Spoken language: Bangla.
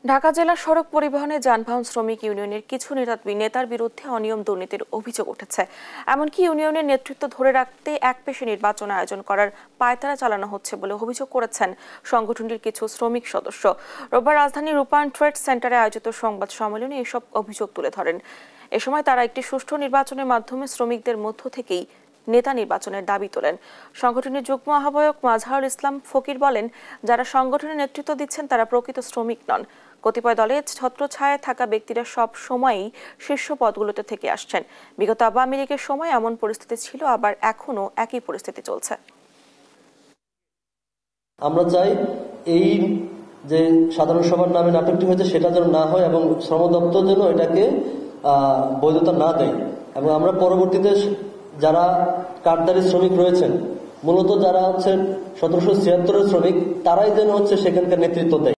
ঢাকা জেলা সড়ক পরিবহনে যানবাহন শ্রমিক ইউনিয়নের কিছু নেতার বিরুদ্ধে অনিয়ম দুর্নীতির অভিযোগ উঠেছে। এমনকি ইউনিয়নের নেতৃত্ব ধরে রাখতে একপেশে নির্বাচন আয়োজন করার পায়তারা চালানো হচ্ছে বলে অভিযোগ করেছেন সংগঠনটির কিছু শ্রমিক সদস্য। রোববার রাজধানীর রূপায়ণ ট্রেড সেন্টারে আয়োজিত সংবাদ সম্মেলনে এসব অভিযোগ তুলে ধরেন। এ সময় তারা একটি সুষ্ঠু নির্বাচনের মাধ্যমে শ্রমিকদের মধ্য থেকেই নেতা নির্বাচনের দাবি তোলেন। সংগঠনের যুগ্ম আহ্বায়ক মাজহারুল ইসলাম ফকির বলেন, যারা সংগঠনের নেতৃত্ব দিচ্ছেন তারা প্রকৃত শ্রমিক নন। কতিপয় দলের ছত্রছায়ায় থাকা ব্যক্তিরা সব সময়ই শীর্ষ পদগুলোতে থেকে আসছেন। বিগত আওয়ামী লীগের সময় এমন পরিস্থিতি ছিল, আবার এখনো একই পরিস্থিতি চলছে। আমরা চাই এই যে সাধারণ সভার নামে নাটকটি হয়েছে সেটা যেন না হয় এবং শ্রম দপ্তর যেন এটাকে বৈধতা না দেয়। এবং আমরা পরবর্তীতে যারা কার্ডধারী শ্রমিক রয়েছেন, মূলত যারা হচ্ছে 1776 শ্রমিক, তারাই যেন হচ্ছে সেখানকার নেতৃত্ব দেয়।